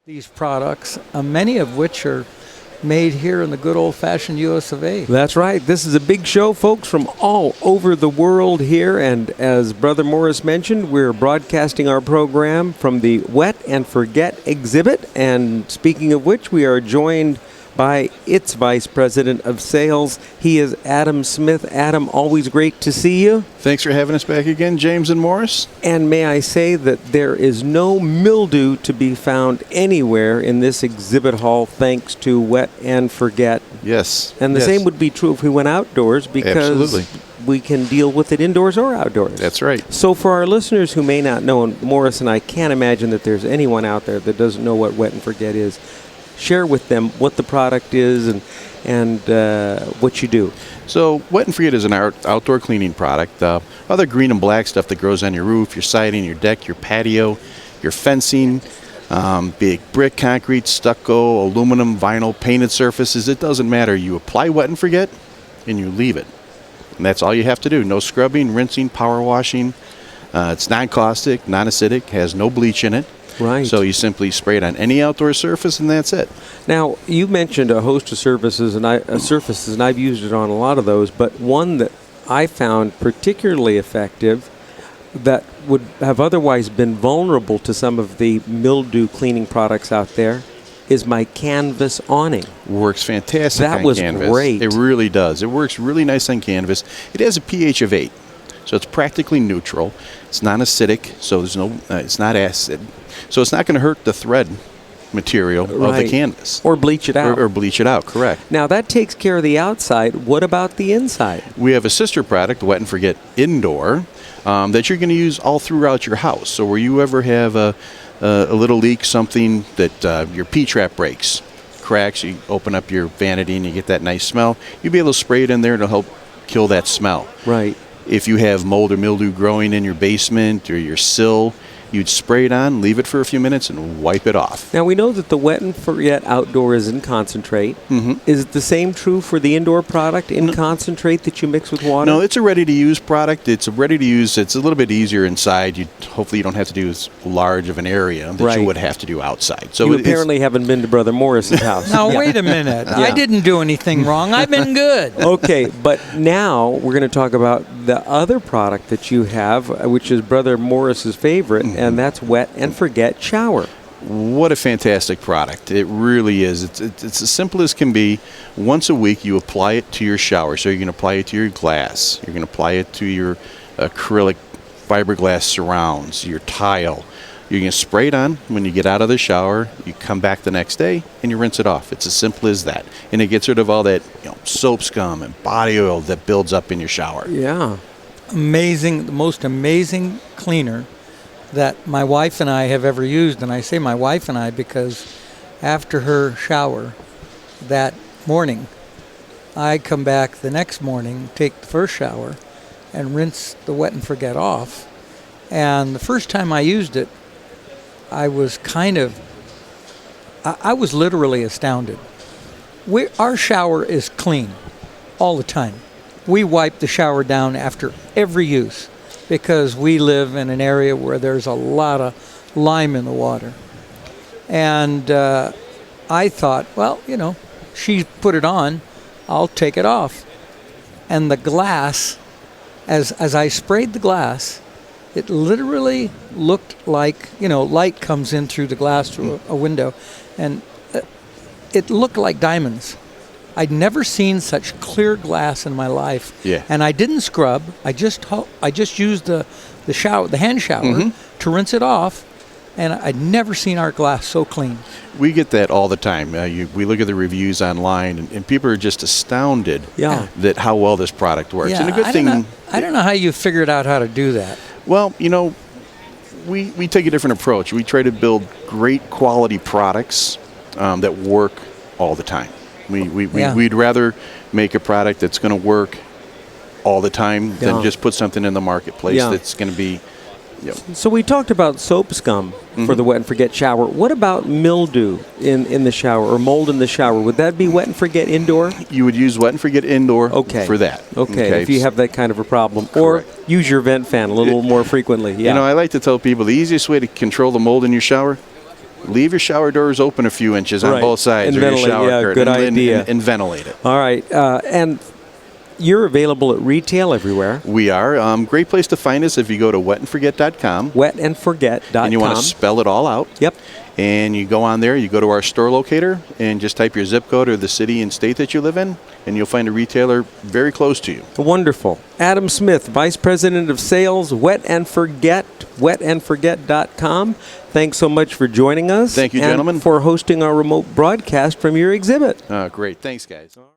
these products, many of which are made here in the good old-fashioned US of A. That's right. This is a big show, folks, from all over the world here. And as Brother Morris mentioned, we're broadcasting our program from the Wet and Forget exhibit. And speaking of which, we are joined by its Vice President of Sales. He is Adam Smith. Adam, always great to see you. Thanks for having us back again, James and Morris. And may I say that there is no mildew to be found anywhere in this exhibit hall thanks to Wet and Forget. Yes. And the same would be true if we went outdoors because Absolutely. we can deal with it indoors or outdoors. That's right. So for our listeners who may not know, and Morris and I can't imagine that there's anyone out there that doesn't know what Wet and Forget is, share with them what the product is and what you do. So Wet and Forget is an outdoor cleaning product. Other green and black stuff that grows on your roof, your siding, your deck, your patio, your fencing, big brick, concrete, stucco, aluminum, vinyl, painted surfaces, it doesn't matter. You apply Wet and Forget and you leave it. And that's all you have to do. No scrubbing, rinsing, power washing. It's non-caustic, non-acidic, has no bleach in it. Right. So you simply spray it on any outdoor surface, and that's it. Now, you mentioned a host of surfaces, and I've used it on a lot of those, but one that I found particularly effective that would have otherwise been vulnerable to some of the mildew cleaning products out there is my canvas awning. Works fantastic on canvas. canvas. That was great. It really does. It works really nice on canvas. It has a pH of 8, so it's practically neutral. It's non-acidic, so there's no. It's not acid, so it's not going to hurt the thread material of the canvas. Or bleach it out. Or bleach it out, correct. Now, that takes care of the outside. What about the inside? We have a sister product, Wet and Forget Indoor, that you're going to use all throughout your house. So where you ever have a little leak, something that your P-trap breaks, cracks, you open up your vanity and you get that nice smell, you'll be able to spray it in there and it'll help kill that smell. Right. If you have mold or mildew growing in your basement or your sill, you'd spray it on, leave it for a few minutes, and wipe it off. Now, we know that the Wet and Forget outdoor is in concentrate. Mm-hmm. Is it the same true for the indoor product in concentrate that you mix with water? No, it's a ready-to-use product. It's a ready-to-use. It's a little bit easier inside. Hopefully you don't have to do as large of an area that you would have to do outside. So you apparently haven't been to Brother Morris's house. Now, wait a minute. I didn't do anything wrong. I've been good. Okay, but now we're going to talk about the other product that you have, which is Brother Morris's favorite, and that's Wet and Forget Shower. What a fantastic product. It really is. It's as simple as can be. Once a week, you apply it to your shower. So you're going to apply it to your glass. You're going to apply it to your acrylic fiberglass surrounds, your tile. You're going to spray it on when you get out of the shower. You come back the next day, and you rinse it off. It's as simple as that. And it gets rid of all that soap scum and body oil that builds up in your shower. Yeah. Amazing, the most amazing cleaner that my wife and I have ever used. And I say my wife and I because after her shower that morning, I come back the next morning, take the first shower, and rinse the Wet and Forget off. And the first time I used it, I was I was literally astounded. Our shower is clean all the time. We wipe the shower down after every use because we live in an area where there's a lot of lime in the water. And I thought, well, she put it on, I'll take it off. And the glass, as I sprayed the glass, it literally looked like, light comes in through the glass through a window, and it looked like diamonds. I'd never seen such clear glass in my life. Yeah. And I didn't scrub. I just used the hand shower to rinse it off, and I'd never seen our glass so clean. We get that all the time. We look at the reviews online, and people are just astounded that how well this product works. Yeah, and a good thing. I don't know how you figured out how to do that. Well, we take a different approach. We try to build great quality products that work all the time. We'd rather make a product that's going to work all the time than just put something in the marketplace that's going to be. So we talked about soap scum for the Wet and Forget shower. What about mildew in the shower or mold in the shower? Would that be Wet and Forget Indoor? You would use Wet and Forget Indoor for that. Okay, if you have that kind of a problem. Correct. Or use your vent fan a little more frequently. Yeah. I like to tell people the easiest way to control the mold in your shower, leave your shower doors open a few inches on Right. both sides And of your ventilate, shower yeah, curtain good idea. and ventilate it. All right. And you're available at retail everywhere. We are. Great place to find us if you go to wetandforget.com. Wetandforget.com. And you want to spell it all out. Yep. And you go on there, you go to our store locator, and just type your zip code or the city and state that you live in, and you'll find a retailer very close to you. Wonderful. Adam Smith, Vice President of Sales, Wet and Forget, wetandforget.com. Thanks so much for joining us. Thank you, and gentlemen. for hosting our remote broadcast from your exhibit. Great. Thanks, guys.